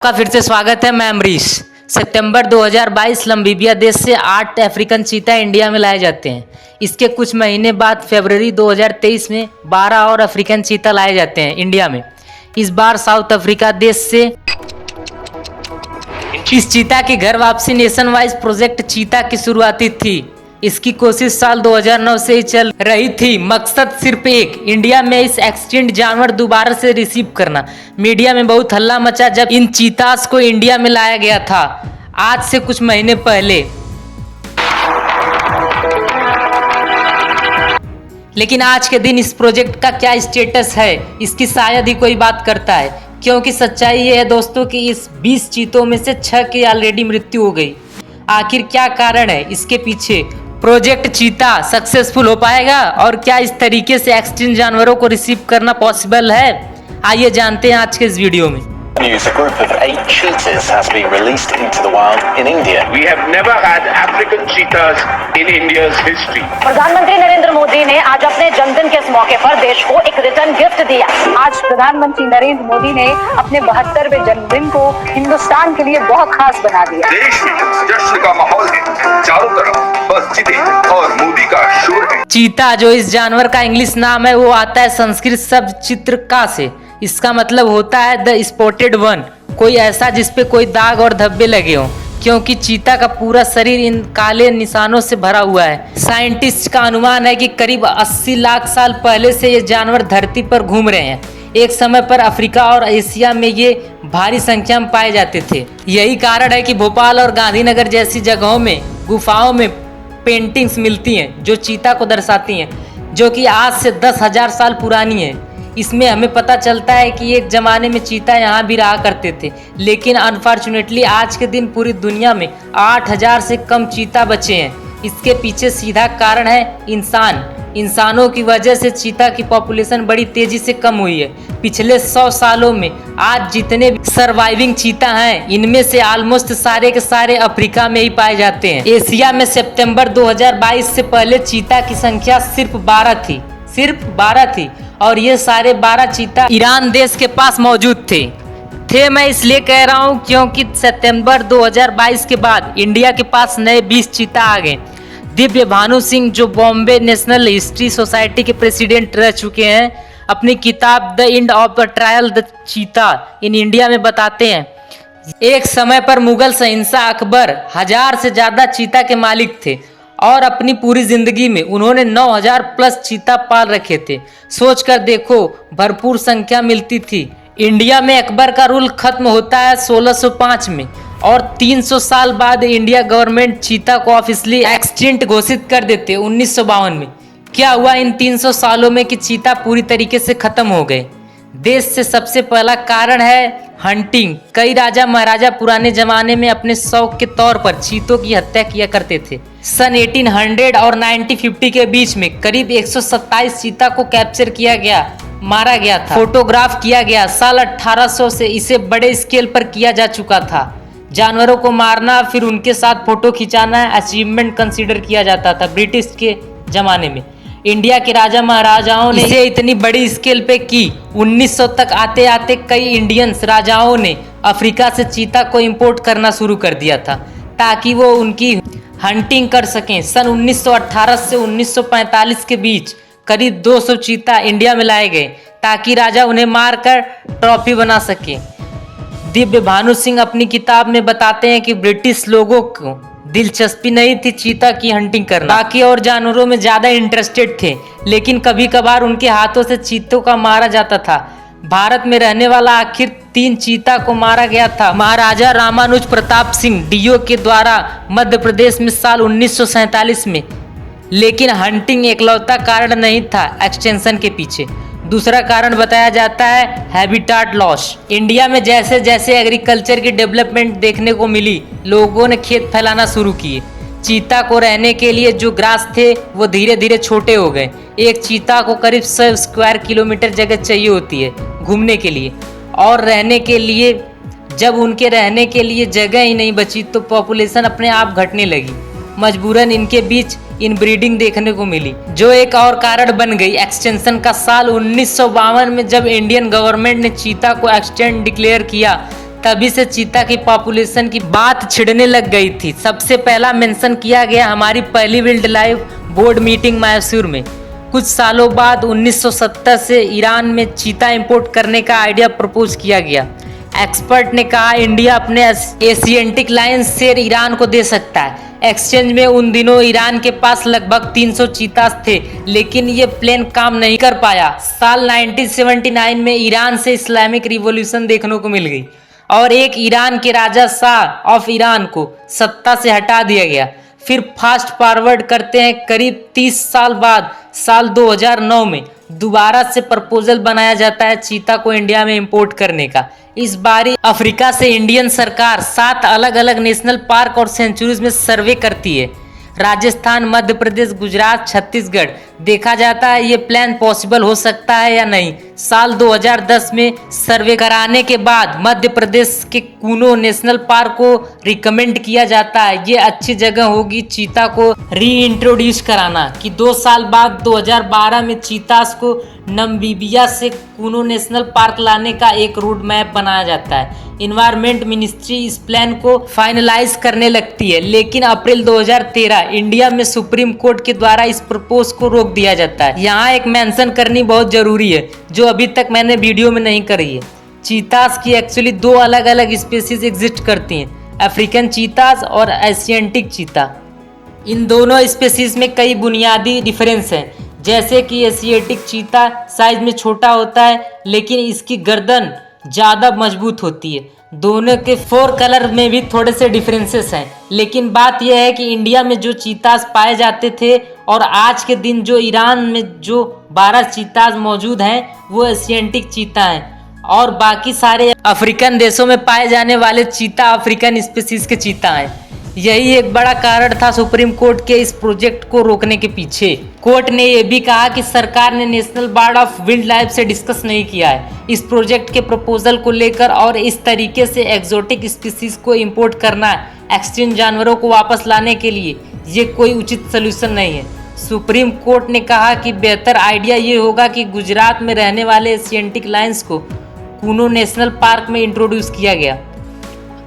का फिर से स्वागत है। मैं अमरीश। सितंबर 2022 नमीबिया देश से 8 अफ्रीकन चीता इंडिया में लाए जाते हैं। इसके कुछ महीने बाद फरवरी 2023 में 12 और अफ्रीकन चीता लाए जाते हैं इंडिया में। इस बार साउथ अफ्रीका देश से इस चीता की घर वापसी नेशन वाइज प्रोजेक्ट चीता की शुरुआती थी। इसकी कोशिश साल 2009 से ही चल रही थी। मकसद सिर्फ एक, इंडिया में इस एक्सटिंक्ट जानवर दोबारा से रिसीव करना। मीडिया में बहुत हल्ला मचा जब इन चीतास को इंडिया में लाया गया था, आज से कुछ महीने पहले। लेकिन आज के दिन इस प्रोजेक्ट का क्या स्टेटस है, इसकी शायद ही कोई बात करता है, क्योंकि सच्चाई ये है दोस्तों कि इस 20 चीतों में से 6 की ऑलरेडी मृत्यु हो गई। आखिर क्या कारण है इसके पीछे? प्रोजेक्ट चीता सक्सेसफुल हो पाएगा और क्या इस तरीके से एक्सटिंक्ट जानवरों को रिसीव करना पॉसिबल है? आइए जानते हैं आज के इस वीडियो में। News: a group of 8 cheetahs has been released into the wild in India. We have never had African cheetahs in India's history. प्रधानमंत्री नरेंद्र मोदी ने आज अपने जन्मदिन के इस मौके पर देश को एक रिटर्न गिफ्ट दिया। आज प्रधानमंत्री नरेंद्र मोदी ने अपने 72वें जन्मदिन को हिंदुस्तान के लिए बहुत खास बना दिया। देश में जश्न का माहौल है, चारों तरफ बस चीते और मोदी का शोर है। चीता, जो इस जानवर का इंग्लिश नाम है, वो आता है संस्कृत शब्द चित्रका से। इसका मतलब होता है द स्पॉटेड वन, कोई ऐसा जिसपे कोई दाग और धब्बे लगे हों, क्योंकि चीता का पूरा शरीर इन काले निशानों से भरा हुआ है। साइंटिस्ट का अनुमान है कि करीब 80 लाख साल पहले से ये जानवर धरती पर घूम रहे हैं। एक समय पर अफ्रीका और एशिया में ये भारी संख्या में पाए जाते थे। यही कारण है कि भोपाल और गांधीनगर जैसी जगहों में गुफाओं में पेंटिंग्स मिलती हैं जो चीता को दर्शाती हैं, जो कि आज से 10,000 साल पुरानी है। इसमें हमें पता चलता है कि एक ज़माने में चीता यहाँ भी रहा करते थे, लेकिन अनफॉर्चुनेटली आज के दिन पूरी दुनिया में 8,000 से कम चीता बचे हैं। इसके पीछे सीधा कारण है इंसानों की वजह से चीता की पॉपुलेशन बड़ी तेज़ी से कम हुई है। पिछले 100 सालों में आज जितने भी सर्वाइविंग चीता हैं, इनमें से ऑलमोस्ट सारे के सारे अफ्रीका में ही पाए जाते हैं। एशिया में सितंबर 2022 से पहले चीता की संख्या सिर्फ 12 थी और ये सारे 12 चीता ईरान देश के पास मौजूद थे। मैं इसलिए कह रहा हूँ क्योंकि सितंबर 2022 के बाद इंडिया के पास नए 20 चीता आ गए। दिव्य भानु सिंह, जो बॉम्बे नेशनल हिस्ट्री सोसाइटी के प्रेसिडेंट रह चुके हैं, अपनी किताब the end of the trial the चीता इन इंडिया में बताते हैं, एक समय पर मुगल शहंशाह अकबर 1000 से ज़्यादा चीता के मालिक थे और अपनी पूरी जिंदगी में उन्होंने 9000 प्लस चीता पाल रखे थे। सोच कर देखो, भरपूर संख्या मिलती थी। इंडिया में अकबर का रूल खत्म होता है 1605 में और 300 साल बाद इंडिया गवर्नमेंट चीता को ऑफिशियली एक्सटिंक्ट घोषित कर देते 1952 में। क्या हुआ इन 300 सालों में कि चीता पूरी तरीके से खत्म हो गए? देश से सबसे पहला कारण है हंटिंग। कई राजा महाराजा पुराने जमाने में अपने शौक के तौर पर चीतों की हत्या किया करते थे। सन 1800 और 1950 के बीच में करीब 127 चीता को कैप्चर किया गया, मारा गया था, फोटोग्राफ किया गया। साल 1800 से इसे बड़े स्केल पर किया जा चुका था। जानवरों को मारना फिर उनके साथ फोटो खिंचाना अचीवमेंट कंसीडर किया जाता था ब्रिटिश के जमाने में। इंडिया के राजा महाराजाओं ने इसे इतनी बड़ी स्केल पे की। 1900 तक आते आते कई इंडियंस राजाओं ने अफ्रीका से चीता को इंपोर्ट करना शुरू कर दिया था ताकि वो उनकी हंटिंग कर सकें। सन 1918 से 1945 के बीच करीब 200 चीता इंडिया में लाए गए ताकि राजा उन्हें मारकर ट्रॉफी बना सके। दिव्य भानु सिंह अपनी किताब में बताते हैं कि ब्रिटिश लोगों को दिलचस्पी नहीं थी चीता की हंटिंग करना, बाकी और जानवरों में ज़्यादा इंटरेस्टेड थे, लेकिन कभी कभार उनके हाथों से चीतों का मारा जाता था। भारत में रहने वाला आखिर 3 चीता को मारा गया था महाराजा रामानुज प्रताप सिंह डीओ के द्वारा मध्य प्रदेश में साल 1947 में। लेकिन हंटिंग एकलौता कारण नहीं था एक्सटेंशन के पीछे। दूसरा कारण बताया जाता है हैबिटाट लॉस। इंडिया में जैसे जैसे एग्रीकल्चर की डेवलपमेंट देखने को मिली, लोगों ने खेत फैलाना शुरू किए। चीता को रहने के लिए जो ग्रास थे वो धीरे धीरे छोटे हो गए। एक चीता को करीब 100 स्क्वायर किलोमीटर जगह चाहिए होती है घूमने के लिए और रहने के लिए। जब उनके रहने के लिए जगह ही नहीं बची तो पॉपुलेशन अपने आप घटने लगी। मजबूरन इनके बीच इनब्रीडिंग देखने को मिली, जो एक और कारण बन गई एक्सटेंशन का। साल 1952 में जब इंडियन गवर्नमेंट ने चीता को एक्सटेंड डिक्लेयर किया तभी से चीता की पॉपुलेशन की बात छिड़ने लग गई थी। सबसे पहला मेंशन किया गया हमारी पहली wild life board meeting Mysore में। कुछ सालों बाद 1970 से ईरान में चीता इंपोर्ट करने का आइडिया प्रपोज किया गया। एक्सपर्ट ने कहा इंडिया अपने एशियंटिक लायन शेर ईरान को दे सकता है। एक्सचेंज में उन दिनों ईरान के पास लगभग 300 चीतास थे, लेकिन ये प्लान काम नहीं कर पाया। साल 1979 में ईरान से इस्लामिक रिवॉल्यूशन देखने को मिल गई और एक ईरान के राजा शाह ऑफ ईरान को सत्ता से हटा दिया गया। फिर फास्ट फॉरवर्ड करते हैं करीब 30 साल बाद साल 2009 में दोबारा से प्रपोजल बनाया जाता है चीता को इंडिया में इंपोर्ट करने का। इस बारी अफ्रीका से इंडियन सरकार 7 अलग अलग नेशनल पार्क और सेंचुरीज में सर्वे करती है। राजस्थान, मध्य प्रदेश, गुजरात, छत्तीसगढ़। देखा जाता है ये प्लान पॉसिबल हो सकता है या नहीं। साल 2010 में सर्वे कराने के बाद मध्य प्रदेश के कूनो नेशनल पार्क को रिकमेंड किया जाता है ये अच्छी जगह होगी चीता को रीइंट्रोड्यूस कराना कि 2 साल बाद 2012 में चीतास को नमीबिया से कूनो नेशनल पार्क लाने का एक रोड मैप बनाया जाता है। इन्वायरमेंट मिनिस्ट्री इस प्लान को फाइनलाइज करने लगती है, लेकिन अप्रैल 2013 इंडिया में सुप्रीम कोर्ट के द्वारा इस प्रपोज को रोक दिया जाता है। यहाँ एक मेंशन करनी बहुत जरूरी है जो अभी तक मैंने वीडियो में नहीं करी है। चीतास की एक्चुअली 2 अलग अलग स्पीसीज एग्जिस्ट करती हैं, अफ्रीकन चीतास और एशियंटिक चीता। इन दोनों स्पीसीज में कई बुनियादी डिफरेंस हैं, जैसे कि एशियटिक चीता साइज में छोटा होता है लेकिन इसकी गर्दन ज़्यादा मजबूत होती है। दोनों के 4 कलर में भी थोड़े से डिफरेंसेस हैं, लेकिन बात यह है कि इंडिया में जो चीतास पाए जाते थे और आज के दिन जो ईरान में जो 12 चीतास मौजूद हैं वो एशियंटिक चीता हैं और बाकी सारे अफ्रीकन देशों में पाए जाने वाले चीता अफ्रीकन स्पीसीज के चीता हैं। यही एक बड़ा कारण था सुप्रीम कोर्ट के इस प्रोजेक्ट को रोकने के पीछे। कोर्ट ने यह भी कहा कि सरकार ने national board of wild life से डिस्कस नहीं किया है इस प्रोजेक्ट के प्रपोजल को लेकर और इस तरीके से एक्सोटिक स्पीसीज को इंपोर्ट करना एक्सटिंक्ट जानवरों को वापस लाने के लिए ये कोई उचित सोल्यूशन नहीं है। सुप्रीम कोर्ट ने कहा कि बेहतर आइडिया ये होगा कि गुजरात में रहने वाले एशियंटिक लायंस को कूनो नेशनल पार्क में इंट्रोड्यूस किया गया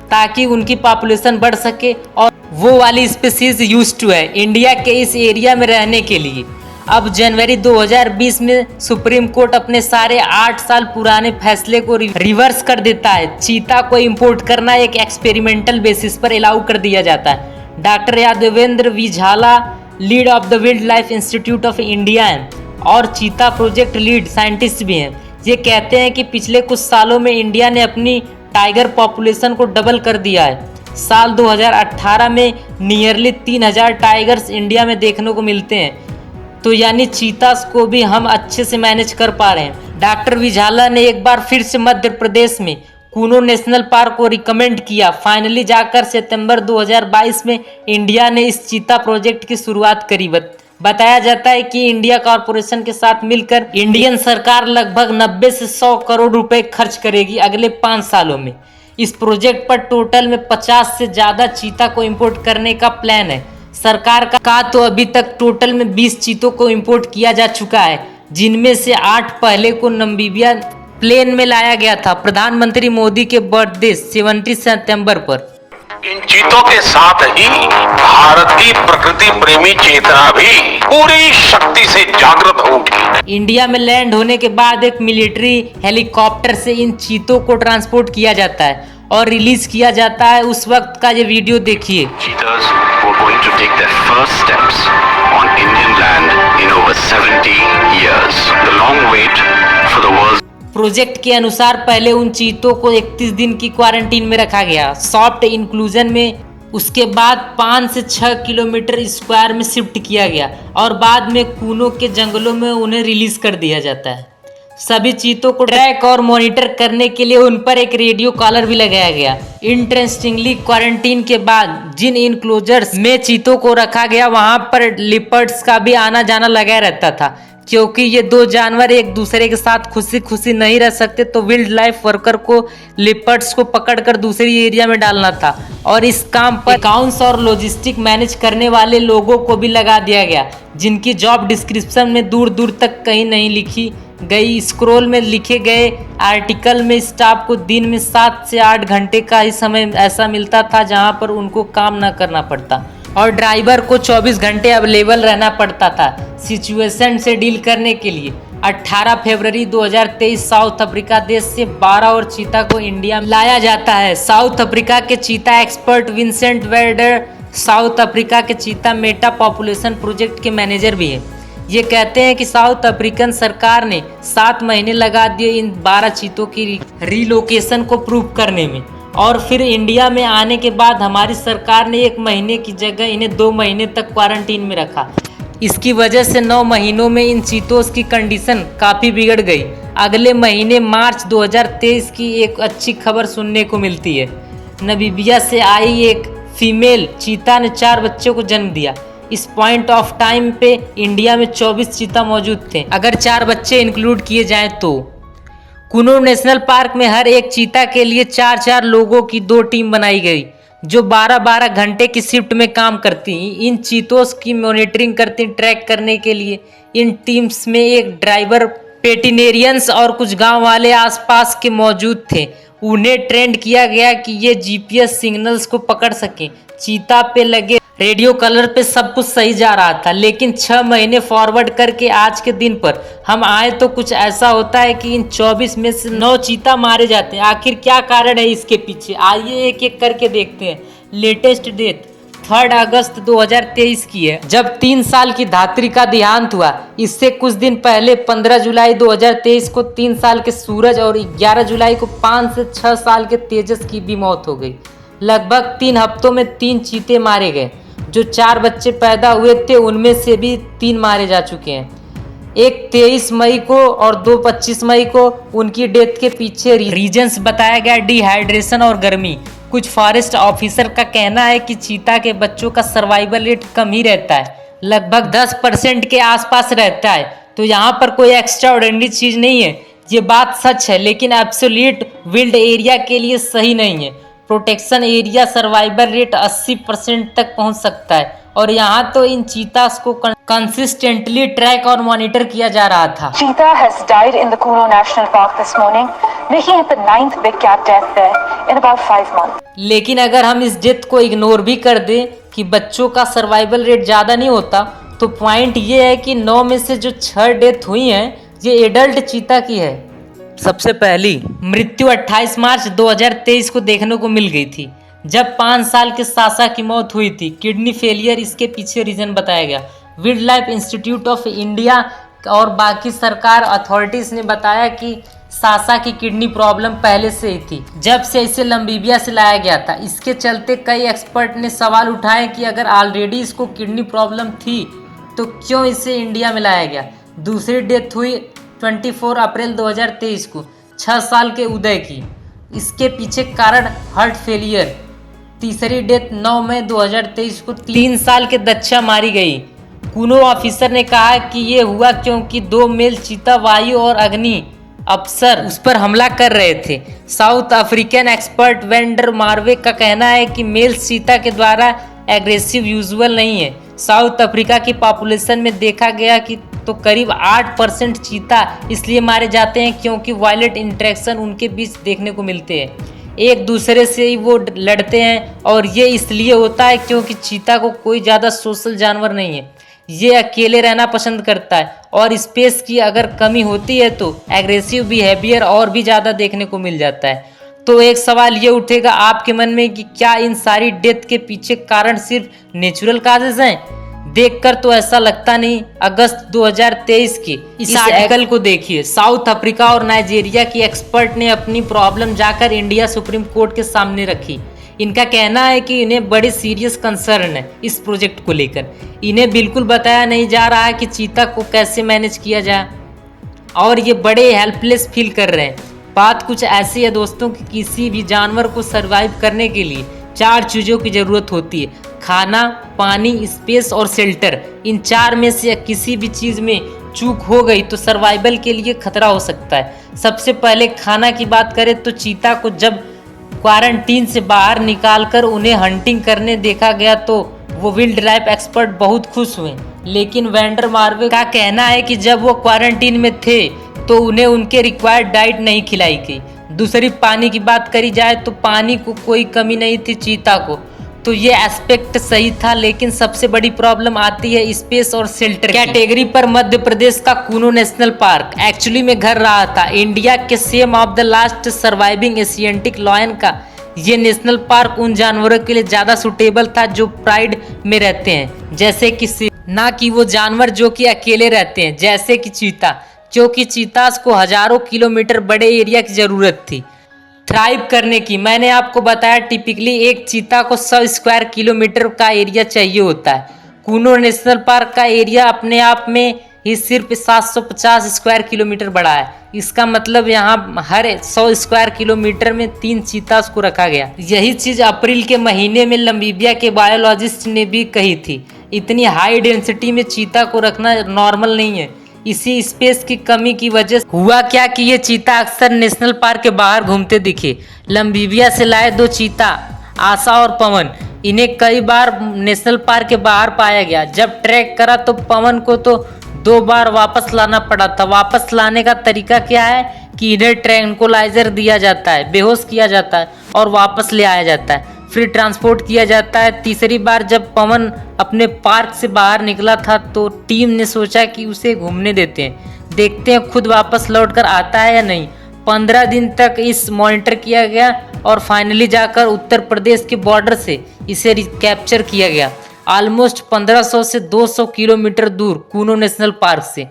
ताकि उनकी पॉपुलेशन बढ़ सके और वो वाली स्पीसीज यूज्ड टू है इंडिया के इस एरिया में रहने के लिए। अब जनवरी 2020 में सुप्रीम कोर्ट अपने सारे 8 साल पुराने फैसले को रिवर्स कर देता है। चीता को इंपोर्ट करना एक एक्सपेरिमेंटल बेसिस पर अलाउ कर दिया जाता है। डॉक्टर यादवेंद्र वी झाला, lead of the wild life institute of India हैं और चीता प्रोजेक्ट लीड साइंटिस्ट भी हैं। ये कहते हैं कि पिछले कुछ सालों में इंडिया ने अपनी टाइगर पॉपुलेशन को डबल कर दिया है। साल 2018 में नियरली 3000 टाइगर्स इंडिया में देखने को मिलते हैं, तो यानी चीतास को भी हम अच्छे से मैनेज कर पा रहे हैं। डॉक्टर विझाला ने एक बार फिर से मध्य प्रदेश में कूनो नेशनल पार्क को रिकमेंड किया। फाइनली जाकर सितंबर 2022 में इंडिया ने इस चीता प्रोजेक्ट की शुरुआत करी। बताया जाता है कि इंडिया कॉरपोरेशन के साथ मिलकर इंडियन सरकार लगभग 90 से 100 करोड़ रुपए खर्च करेगी अगले 5 सालों में। इस प्रोजेक्ट पर टोटल में 50 से ज़्यादा चीता को इंपोर्ट करने का प्लान है। सरकार का तो अभी तक टोटल में 20 चीतों को इंपोर्ट किया जा चुका है, जिनमें से 8 पहले को नमीबिया प्लेन में लाया गया था प्रधानमंत्री मोदी के बर्थडे 17 सितंबर पर। इन चीतों के साथ ही भारत की प्रकृति प्रेमी चेतना भी पूरी शक्ति से जागृत होगी। इंडिया में लैंड होने के बाद एक मिलिट्री हेलीकॉप्टर से इन चीतों को ट्रांसपोर्ट किया जाता है और रिलीज किया जाता है। उस वक्त का ये वीडियो देखिए। Cheetahs were going to take their first steps on Indian land in over 70 years. The long wait for the world's project के अनुसार पहले उन चीतों को 31 दिन की क्वारंटीन में रखा गया सॉफ्ट इंक्लूजन में। उसके बाद 5 से 6 किलोमीटर स्क्वायर में शिफ्ट किया गया और बाद में कूनो के जंगलों में उन्हें रिलीज कर दिया जाता है। सभी चीतों को ट्रैक और मॉनिटर करने के लिए उन पर एक रेडियो कॉलर भी लगाया गया। इंटरेस्टिंगली क्वारंटीन के बाद जिन इनक्लोजर्स में चीतों को रखा गया वहां पर लिपर्ड्स का भी आना जाना लगा रहता था, क्योंकि ये दो जानवर एक दूसरे के साथ खुशी खुशी नहीं रह सकते, तो वाइल्ड लाइफ वर्कर को लिपर्ड्स को पकड़कर दूसरी एरिया में डालना था और इस काम पर अकाउंट्स और लॉजिस्टिक मैनेज करने वाले लोगों को भी लगा दिया गया, जिनकी जॉब डिस्क्रिप्शन में दूर दूर तक कहीं नहीं लिखी गई। स्क्रोल में लिखे गए आर्टिकल में स्टाफ को दिन में 7 से 8 घंटे का ही समय ऐसा मिलता था जहां पर उनको काम न करना पड़ता और ड्राइवर को 24 घंटे अवेलेबल रहना पड़ता था सिचुएशन से डील करने के लिए। 18 फरवरी 2023 साउथ अफ्रीका देश से 12 और चीता को इंडिया में लाया जाता है। साउथ अफ्रीका के चीता expert Vincent Vedder South Africa के चीता मेटा पॉपुलेशन प्रोजेक्ट के मैनेजर भी हैं। ये कहते हैं कि साउथ अफ्रीकन सरकार ने 7 महीने लगा दिए इन 12 चीतों की रीलोकेशन को प्रूव करने में, और फिर इंडिया में आने के बाद हमारी सरकार ने 1 महीने की जगह इन्हें 2 महीने तक क्वारंटीन में रखा। इसकी वजह से 9 महीनों में इन चीतों की कंडीशन काफ़ी बिगड़ गई। अगले महीने मार्च 2023 की एक अच्छी खबर सुनने को मिलती है। नमीबिया से आई एक फीमेल चीता ने 4 बच्चों को जन्म दिया। इस पॉइंट ऑफ टाइम पे इंडिया में 24 चीता मौजूद थे, अगर 4 बच्चे इंक्लूड किए जाएं तो। कुनो नेशनल पार्क में हर एक चीता के लिए 4-4 लोगों की 2 टीम बनाई गई जो 12-12 घंटे की शिफ्ट में काम करती। इन चीतों की मॉनिटरिंग करती ट्रैक करने के लिए। इन टीम्स में एक ड्राइवर, पेटिनेरियंस और कुछ गांव वाले आसपास के मौजूद थे। उन्हें ट्रेंड किया गया कि ये जीपीएस सिग्नल्स को पकड़ सकें। चीता पे लगे रेडियो कलर पे सब कुछ सही जा रहा था, लेकिन 6 महीने फॉरवर्ड करके आज के दिन पर हम आए तो कुछ ऐसा होता है कि इन 24 में से 9 चीता मारे जाते हैं। आखिर क्या कारण है इसके पीछे, आइए एक एक करके देखते हैं। लेटेस्ट डेट 3 अगस्त 2023 की है, जब 3 साल की धात्री का देहांत हुआ। इससे कुछ दिन पहले 15 जुलाई 2023 को 3 साल के सूरज और 11 जुलाई को 5 से 6 साल के तेजस की भी मौत हो गई। लगभग 3 हफ्तों में 3 चीते मारे गए। जो 4 बच्चे पैदा हुए थे उनमें से भी 3 मारे जा चुके हैं। एक 23 मई को और 2 25 मई को। उनकी डेथ के पीछे रीजंस बताया गया डिहाइड्रेशन और गर्मी। कुछ फॉरेस्ट ऑफिसर का कहना है कि चीता के बच्चों का सर्वाइवल रेट कम ही रहता है, लगभग 10% के आसपास रहता है। तो यहाँ पर कोई एक्स्ट्रा ऑर्डिनरी चीज़ नहीं है, ये बात सच है, लेकिन एब्सोल्यूट विल्ड एरिया के लिए सही नहीं है। प्रोटेक्शन एरिया सर्वाइवल रेट 80% तक पहुंच सकता है, और यहाँ तो इन चीतास को कंसिस्टेंटली ट्रैक और मॉनिटर किया जा रहा था। Cheetah has died in the Kuno National Park this morning, making it the 9th big cat death there in about 5 months. लेकिन अगर हम इस डेथ को इग्नोर भी कर दें कि बच्चों का सर्वाइवल रेट ज़्यादा नहीं होता, तो पॉइंट ये है कि 9 में से जो 6 डेथ हुई हैं ये एडल्ट चीता की है। सबसे पहली मृत्यु 28 मार्च 2023 को देखने को मिल गई थी, जब 5 साल के सासा की मौत हुई थी। किडनी फेलियर इसके पीछे रीजन बताया गया। Wild life institute of India और बाकी सरकार अथॉरिटीज़ ने बताया कि सासा की किडनी प्रॉब्लम पहले से ही थी, जब से इसे नमीबिया से लाया गया था। इसके चलते कई एक्सपर्ट ने सवाल उठाए कि अगर ऑलरेडी इसको किडनी प्रॉब्लम थी तो क्यों इसे इंडिया में लाया गया। दूसरी डेथ हुई 24 अप्रैल 2023 को, 6 साल के उदय की। इसके पीछे कारण हार्ट फेलियर। तीसरी डेथ 9 मई 2023 को 3 साल के दक्षा मारी गई। कुनो ऑफिसर ने कहा कि ये हुआ क्योंकि 2 मेल चीता वायु और अग्नि अफसर उस पर हमला कर रहे थे। South African expert vendor Marve का कहना है कि मेल चीता के द्वारा एग्रेसिव यूजुअल नहीं है। साउथ अफ्रीका की पॉपुलेशन में देखा गया कि तो करीब 8% चीता इसलिए मारे जाते हैं क्योंकि वायलेंट इंटरेक्शन उनके बीच देखने को मिलते हैं, एक दूसरे से ही वो लड़ते हैं। और ये इसलिए होता है क्योंकि चीता को कोई ज़्यादा सोशल जानवर नहीं है, ये अकेले रहना पसंद करता है, और स्पेस की अगर कमी होती है तो एग्रेसिव बिहेवियर और भी ज़्यादा देखने को मिल जाता है। तो एक सवाल ये उठेगा आपके मन में कि क्या इन सारी डेथ के पीछे कारण सिर्फ नेचुरल काजेज हैं? देखकर तो ऐसा लगता नहीं। अगस्त 2023 की इस आर्टिकल को देखिए। साउथ अफ्रीका और नाइजीरिया की एक्सपर्ट ने अपनी प्रॉब्लम जाकर इंडिया सुप्रीम कोर्ट के सामने रखी। इनका कहना है कि इन्हें बड़े सीरियस कंसर्न है इस प्रोजेक्ट को लेकर। इन्हें बिल्कुल बताया नहीं जा रहा है कि चीता को कैसे मैनेज किया जाए, और ये बड़े हेल्पलेस फील कर रहे हैं। बात कुछ ऐसी है दोस्तों कि किसी भी जानवर को सर्वाइव करने के लिए 4 चीज़ों की ज़रूरत होती है: खाना, पानी, स्पेस और शेल्टर। इन 4 में से किसी भी चीज़ में चूक हो गई तो सर्वाइवल के लिए खतरा हो सकता है। सबसे पहले खाना की बात करें तो चीता को जब क्वारंटीन से बाहर निकालकर उन्हें हंटिंग करने देखा गया तो वो वाइल्ड लाइफ एक्सपर्ट बहुत खुश हुए। लेकिन वेंडर मार्वे का कहना है कि जब वो क्वारंटीन में थे तो उन्हें उनके रिक्वायर्ड डाइट नहीं खिलाई गई। दूसरी पानी की बात करी जाए तो पानी को कोई कमी नहीं थी चीता को, तो ये एस्पेक्ट सही था। लेकिन सबसे बड़ी प्रॉब्लम आती है स्पेस और शेल्टर कैटेगरी पर। मध्य प्रदेश का कूनो नेशनल पार्क एक्चुअली में घर रहा था इंडिया के same of the last surviving Asiatic lion का। ये नेशनल पार्क उन जानवरों के लिए ज़्यादा सुटेबल था जो प्राइड में रहते हैं, जैसे कि ना कि वो जानवर जो कि अकेले रहते हैं जैसे कि चीता, क्योंकि चीतास को हजारों किलोमीटर बड़े एरिया की ज़रूरत थी थ्राइव करने की। मैंने आपको बताया टिपिकली एक चीता को 100 स्क्वायर किलोमीटर का एरिया चाहिए होता है। कूनो नेशनल पार्क का एरिया अपने आप में ही सिर्फ 750 स्क्वायर किलोमीटर बड़ा है। इसका मतलब यहाँ हर 100 स्क्वायर किलोमीटर में 3 चीतास को रखा गया। यही चीज़ अप्रैल के महीने में नामीबिया के बायोलॉजिस्ट ने भी कही थी। इतनी हाई डेंसिटी में चीता को रखना नॉर्मल नहीं है। इसी स्पेस की कमी की वजह से हुआ क्या कि ये चीता अक्सर नेशनल पार्क के बाहर घूमते दिखे। नामीबिया से लाए 2 चीता आशा और पवन, इन्हें कई बार नेशनल पार्क के बाहर पाया गया। जब ट्रैक करा तो पवन को तो 2 बार वापस लाना पड़ा था। वापस लाने का तरीका क्या है कि इन्हें ट्रैंकुलाइजर दिया जाता है, बेहोश किया जाता है और वापस ले आया जाता है, फिर ट्रांसपोर्ट किया जाता है। तीसरी बार जब पवन अपने पार्क से बाहर निकला था तो टीम ने सोचा कि उसे घूमने देते हैं, देखते हैं खुद वापस लौटकर आता है या नहीं। 15 दिन तक इस मॉनिटर किया गया और फाइनली जाकर उत्तर प्रदेश के बॉर्डर से इसे कैप्चर किया गया, ऑलमोस्ट 1500 से 200 किलोमीटर दूर कूनो नेशनल पार्क से।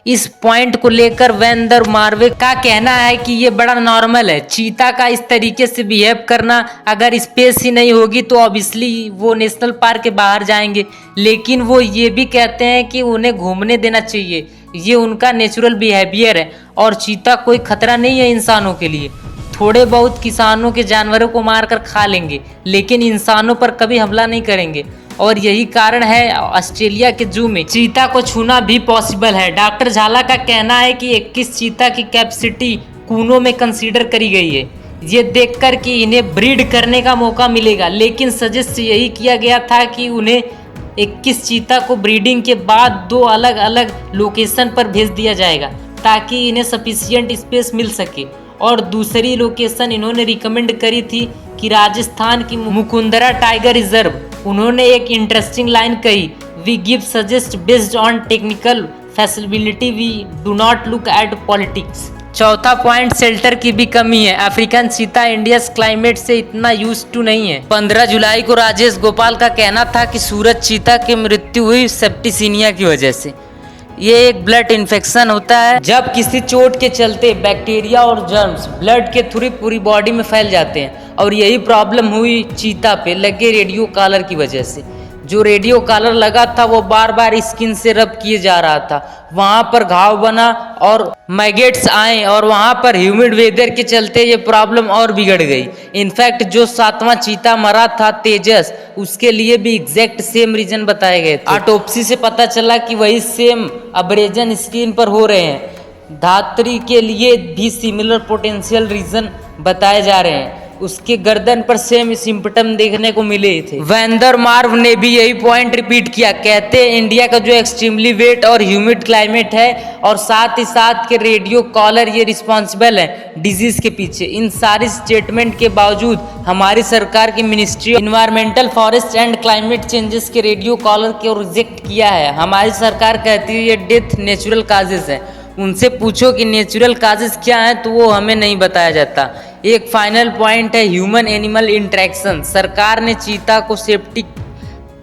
इस पॉइंट को लेकर वेंदर मार्वे का कहना है कि ये बड़ा नॉर्मल है चीता का इस तरीके से बिहेव करना। अगर स्पेस ही नहीं होगी तो ऑब्वियसली वो नेशनल पार्क के बाहर जाएंगे। लेकिन वो ये भी कहते हैं कि उन्हें घूमने देना चाहिए, ये उनका नेचुरल बिहेवियर है और चीता कोई खतरा नहीं है इंसानों के लिए। थोड़े बहुत किसानों के जानवरों को मारकर खा लेंगे लेकिन इंसानों पर कभी हमला नहीं करेंगे और यही कारण है ऑस्ट्रेलिया के जू में चीता को छूना भी पॉसिबल है। डॉक्टर झाला का कहना है कि 21 चीता की कैपेसिटी कूनो में कंसीडर करी गई है, ये देखकर कि इन्हें ब्रीड करने का मौका मिलेगा। लेकिन सजेस्ट यही किया गया था कि उन्हें 21 चीता को ब्रीडिंग के बाद 2 अलग अलग लोकेशन पर भेज दिया जाएगा ताकि इन्हें सफिशिएंट स्पेस मिल सके। और दूसरी लोकेशन इन्होंने रिकमेंड करी थी कि राजस्थान की मुकुंदरा टाइगर रिजर्व। उन्होंने एक इंटरेस्टिंग लाइन कही, we give suggest based on technical facility, we do not look at politics. चौथा पॉइंट शेल्टर की भी कमी है। अफ्रीकन चीता इंडिया क्लाइमेट से इतना यूज टू नहीं है। 15 जुलाई को राजेश गोपाल का कहना था कि सूरज चीता की मृत्यु हुई सेप्टिसिमिया की वजह से। ये एक ब्लड इन्फेक्शन होता है जब किसी चोट के चलते बैक्टीरिया और जर्म्स ब्लड के थ्रू पूरी बॉडी में फैल जाते हैं और यही प्रॉब्लम हुई चीता पे लगे रेडियो कॉलर की वजह से। जो रेडियो कॉलर लगा था वो बार बार स्किन से रब किए जा रहा था, वहाँ पर घाव बना और मैगेट्स आए और वहाँ पर ह्यूमिड वेदर के चलते ये प्रॉब्लम और बिगड़ गई। इनफैक्ट जो 7वां चीता मरा था तेजस, उसके लिए भी एग्जैक्ट सेम रीजन बताए गए थे। ऑटोप्सी से पता चला कि वही सेम अब्रेजन स्किन पर हो रहे हैं। धात्री के लिए भी सिमिलर पोटेंशियल रीजन बताए जा रहे हैं, उसके गर्दन पर सेम सिम्पटम देखने को मिले थे। वेंदर मार्व ने भी यही पॉइंट रिपीट किया, कहते हैं इंडिया का जो एक्सट्रीमली वेट और ह्यूमिड क्लाइमेट है और साथ ही साथ के रेडियो कॉलर ये रिस्पॉन्सिबल है डिजीज के पीछे। इन सारी स्टेटमेंट के बावजूद हमारी सरकार की ministry environmental forest and climate changes के रेडियो कॉलर को रिजेक्ट किया है। हमारी सरकार कहती है ये डेथ नेचुरल काजेज है। उनसे पूछो कि नेचुरल काजेज क्या हैं तो वो हमें नहीं बताया जाता। एक फाइनल पॉइंट है ह्यूमन एनिमल इंटरेक्शन। सरकार ने चीता को सेफ्टी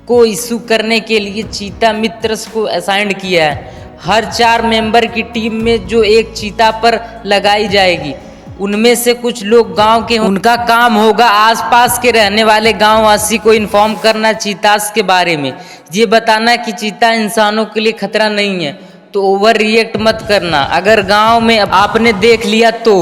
को इशू करने के लिए चीता मित्र को असाइन किया है। हर 4 मेंबर की टीम में जो एक चीता पर लगाई जाएगी, उनमें से कुछ लोग गांव के, उनका काम होगा आसपास के रहने वाले गांववासी को इन्फॉर्म करना चीतास के बारे में, ये बताना कि चीता इंसानों के लिए खतरा नहीं है, तो ओवर रिएक्ट मत करना। अगर गांव में आपने देख लिया तो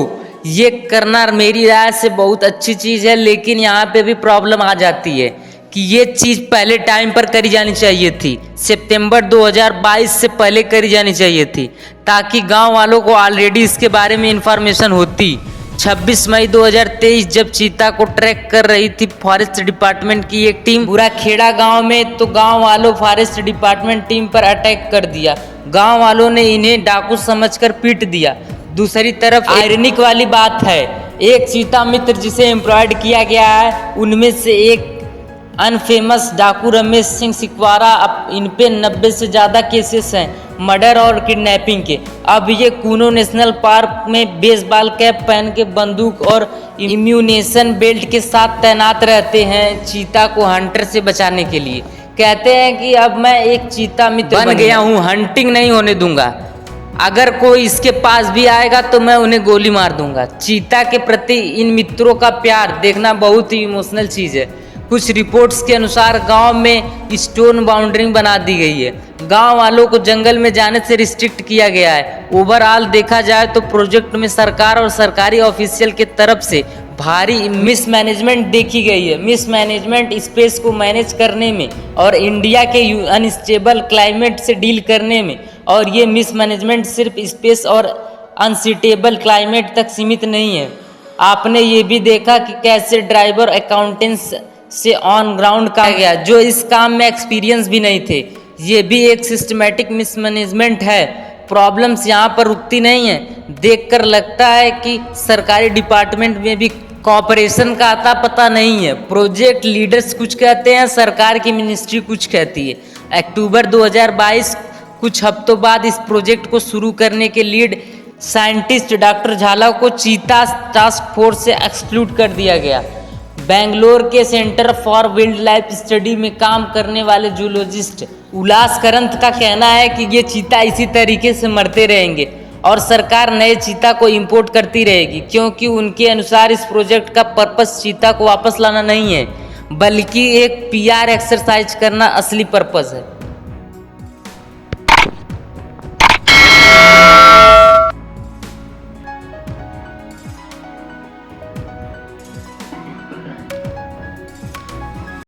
ये करना मेरी राय से बहुत अच्छी चीज़ है। लेकिन यहाँ पे भी प्रॉब्लम आ जाती है कि ये चीज़ पहले टाइम पर करी जानी चाहिए थी, सितंबर 2022 से पहले करी जानी चाहिए थी, ताकि गांव वालों को ऑलरेडी इसके बारे में इंफॉर्मेशन होती। 26 मई 2023 जब चीता को ट्रैक कर रही थी फॉरेस्ट डिपार्टमेंट की एक टीम बुराखेड़ा गांव में, तो गांव वालों फॉरेस्ट डिपार्टमेंट टीम पर अटैक कर दिया। गांव वालों ने इन्हें डाकू समझकर पीट दिया। दूसरी तरफ आयरनिक वाली बात है, एक चीता मित्र जिसे एम्प्लॉयड किया गया है, उनमें से एक अनफेमस डाकू रमेश सिंह सिकवारा। अब इन पे 90 से ज़्यादा केसेस हैं मर्डर और किडनैपिंग के। अब ये कूनो नेशनल पार्क में बेसबॉल कैप पहन के बंदूक और इम्यूनेशन बेल्ट के साथ तैनात रहते हैं चीता को हंटर से बचाने के लिए। कहते हैं कि अब मैं एक चीता मित्र बन गया हूँ, हंटिंग नहीं होने दूंगा। अगर कोई इसके पास भी आएगा तो मैं उन्हें गोली मार दूंगा। चीता के प्रति इन मित्रों का प्यार देखना बहुत ही इमोशनल चीज़ है। कुछ रिपोर्ट्स के अनुसार गांव में स्टोन बाउंड्रिंग बना दी गई है। गांव वालों को जंगल में जाने से रिस्ट्रिक्ट किया गया है। ओवरऑल देखा जाए तो प्रोजेक्ट में सरकार और सरकारी ऑफिशियल के तरफ से भारी मिसमैनेजमेंट देखी गई है। मिसमैनेजमेंट स्पेस को मैनेज करने में और इंडिया के अनस्टेबल क्लाइमेट से डील करने में। और ये मिसमैनेजमेंट सिर्फ स्पेस और अनसिटेबल क्लाइमेट तक सीमित नहीं है। आपने ये भी देखा कि कैसे ड्राइवर अकाउंटेंट्स से ऑन ग्राउंड कहा गया जो इस काम में एक्सपीरियंस भी नहीं थे। ये भी एक सिस्टमैटिक मिसमैनेजमेंट है। प्रॉब्लम्स यहाँ पर रुकती नहीं है। देखकर लगता है कि सरकारी डिपार्टमेंट में भी कॉपरेशन का आता पता नहीं है। प्रोजेक्ट लीडर्स कुछ कहते हैं, सरकार की मिनिस्ट्री कुछ कहती है। अक्टूबर 2022 कुछ हफ्तों बाद इस प्रोजेक्ट को शुरू करने के लीड साइंटिस्ट डॉक्टर झाला को चीता टास्क फोर्स से एक्सक्लूड कर दिया गया। बेंगलोर के centre for wild life study में काम करने वाले जूलॉजिस्ट उल्लास करंत का कहना है कि ये चीता इसी तरीके से मरते रहेंगे और सरकार नए चीता को इंपोर्ट करती रहेगी, क्योंकि उनके अनुसार इस प्रोजेक्ट का पर्पस चीता को वापस लाना नहीं है, बल्कि एक PR एक्सरसाइज करना असली पर्पस है।